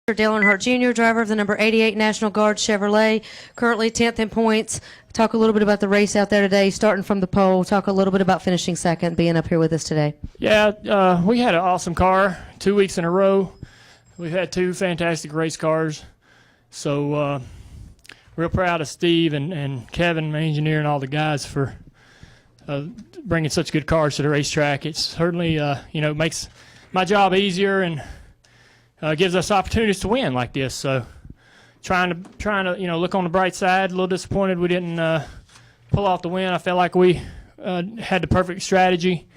Dale Earnhardt Jr., driver of the number 88 National Guard Chevrolet, currently 10th in points. Talk a little bit about the race out there today, starting from the pole. Talk a little bit about finishing second, being up here with us today. Yeah, we had an awesome car 2 weeks in a row. We've had two fantastic race cars. So real proud of Steve and Kevin, my engineer, and all the guys for bringing such good cars to the racetrack. It certainly makes my job easier and gives us opportunities to win like this. So trying to look on the bright side. A little disappointed we didn't pull off the win. I felt like we had the perfect strategy.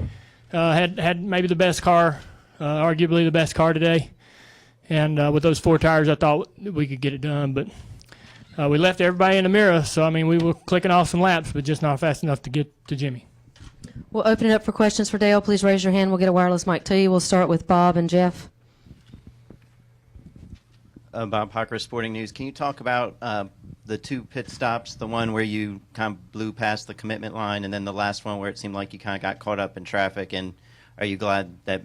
Had maybe the best car, arguably the best car today. And with those four tires, I thought we could get it done. But we left everybody in the mirror. So, I mean, we were clicking off some laps, but just not fast enough to get to Jimmy. We'll open it up for questions for Dale. Please raise your hand. We'll get a wireless mic to you. We'll start with Bob and Jeff. Bob Hocker, Sporting News. Can you talk about the two pit stops, the one where you kind of blew past the commitment line, and then the last one where it seemed like you kind of got caught up in traffic? And are you glad that,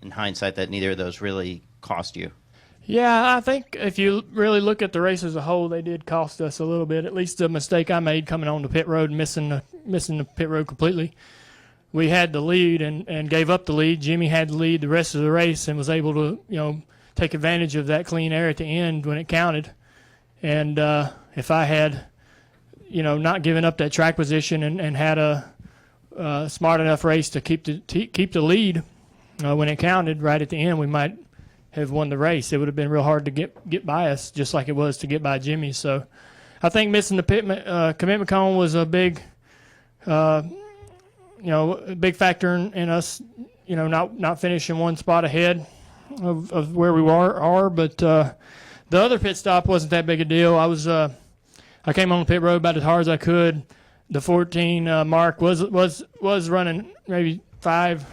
in hindsight, that neither of those really cost you? Yeah, I think if you really look at the race as a whole, they did cost us a little bit. At least the mistake I made coming on the pit road and missing the pit road completely. We had the lead and gave up the lead. Jimmy had the lead the rest of the race and was able to, take advantage of that clean air at the end when it counted. And if I had, not given up that track position and had a smart enough race to keep the lead when it counted right at the end, we might have won the race. It would have been real hard to get by us, just like it was to get by Jimmy. So I think missing the commitment cone was a big, a big factor in us, not finishing one spot ahead of where we are. But the other pit stop wasn't that big a deal. I came on the pit road about as hard as I could. The 14 mark was running maybe 5-10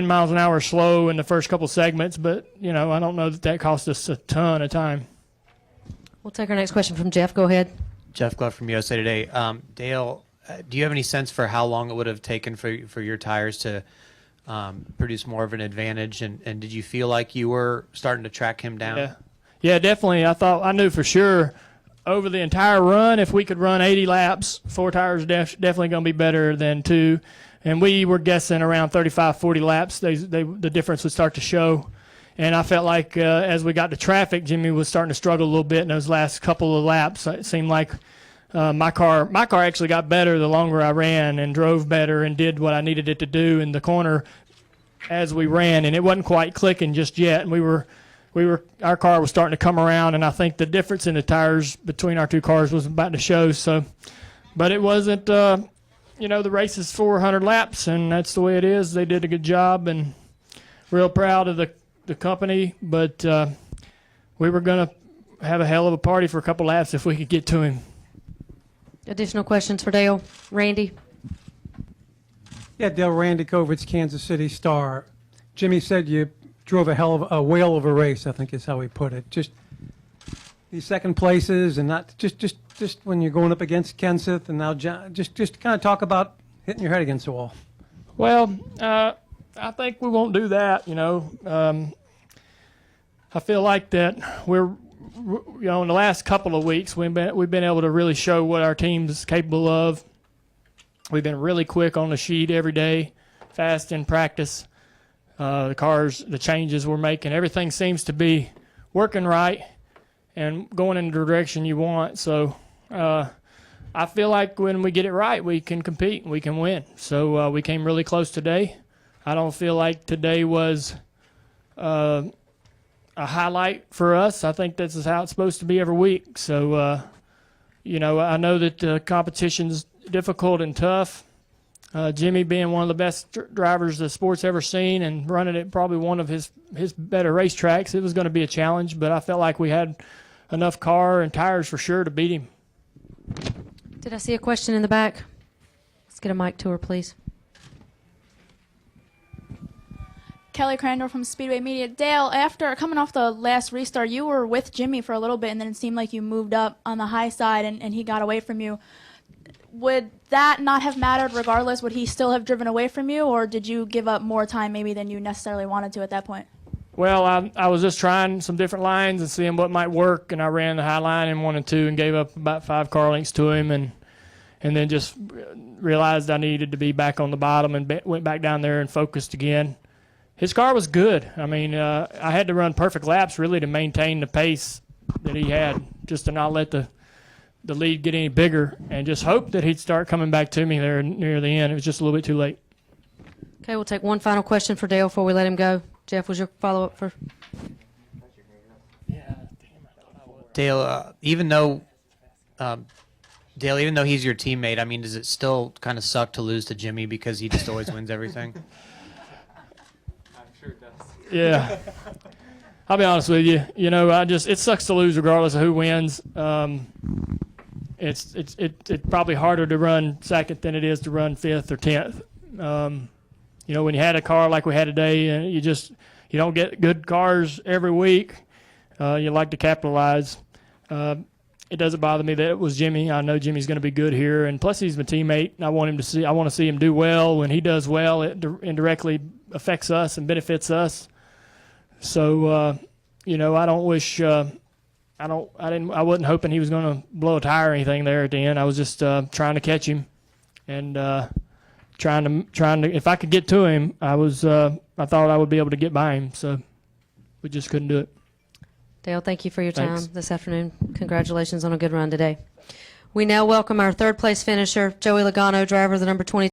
miles an hour slow in the first couple segments, but I don't know that cost us a ton of time. We'll take our next question from Jeff. Go ahead. Jeff Glove from USA Today. Dale, do you have any sense for how long it would have taken for your tires to produce more of an advantage, and did you feel like you were starting to track him down? Yeah, definitely. I knew for sure over the entire run, if we could run 80 laps, four tires definitely going to be better than two. And we were guessing around 35, 40 laps, the difference would start to show. And I felt like as we got to traffic, Jimmy was starting to struggle a little bit in those last couple of laps. It seemed like my car actually got better the longer I ran and drove better and did what I needed it to do in the corner as we ran. And it wasn't quite clicking just yet. And our car was starting to come around, and I think the difference in the tires between our two cars was about to show. So, but it wasn't. The race is 400 laps, and that's the way it is. They did a good job, and real proud of the company. But we were going to have a hell of a party for a couple laps if we could get to him. Additional questions for Dale? Randy? Yeah, Dale, Randy Kovitz, Kansas City Star. Jimmy said you drove a whale of a race, I think is how he put it. Just these second places, and not just when you're going up against Kenseth, and now just kind of talk about hitting your head against the wall. Well, I think we won't do that. I feel like that we're, in the last couple of weeks we've been able to really show what our team's capable of. We've been really quick on the sheet every day, fast in practice. The cars, the changes we're making, everything seems to be working right and going in the direction you want. So I feel like when we get it right, we can compete and we can win. So we came really close today. I don't feel like today was a highlight for us. I think this is how it's supposed to be every week. So, I know that the competition's difficult and tough. Jimmy being one of the best drivers the sport's ever seen and running at probably one of his better racetracks, it was going to be a challenge, but I felt like we had enough car and tires for sure to beat him. Did I see a question in the back? Let's get a mic to her, please. Kelly Crandall from Speedway Media. Dale, after coming off the last restart, you were with Jimmy for a little bit, and then it seemed like you moved up on the high side and he got away from you. Would that not have mattered regardless? Would he still have driven away from you, or did you give up more time maybe than you necessarily wanted to at that point? Well, I was just trying some different lines and seeing what might work, and I ran the high line in 1 and 2 and gave up about 5 car lengths to him, and then just realized I needed to be back on the bottom and went back down there and focused again. His car was good. I mean, I had to run perfect laps really to maintain the pace that he had, just to not let the lead get any bigger, and just hope that he'd start coming back to me there near the end. It was just a little bit too late. Okay, we'll take one final question for Dale before we let him go. Jeff, was your follow-up for? Dale, even though he's your teammate, I mean, does it still kind of suck to lose to Jimmy because he just always wins everything? Yeah. I'll be honest with you. You know, it sucks to lose regardless of who wins. It's probably harder to run second than it is to run 5th or 10th. You know, when you had a car like we had today, you don't get good cars every week. You like to capitalize. It doesn't bother me that it was Jimmy. I know Jimmy's going to be good here, and plus he's my teammate. And I want to see him do well. When he does well, it indirectly affects us and benefits us. So, you know, I wasn't hoping he was going to blow a tire or anything there at the end. I was just trying to catch him, and trying to. If I could get to him, I thought I would be able to get by him. So we just couldn't do it. Dale, thank you for your time Thanks. this afternoon. Congratulations on a good run today. We now welcome our third place finisher, Joey Logano, driver of the number 20.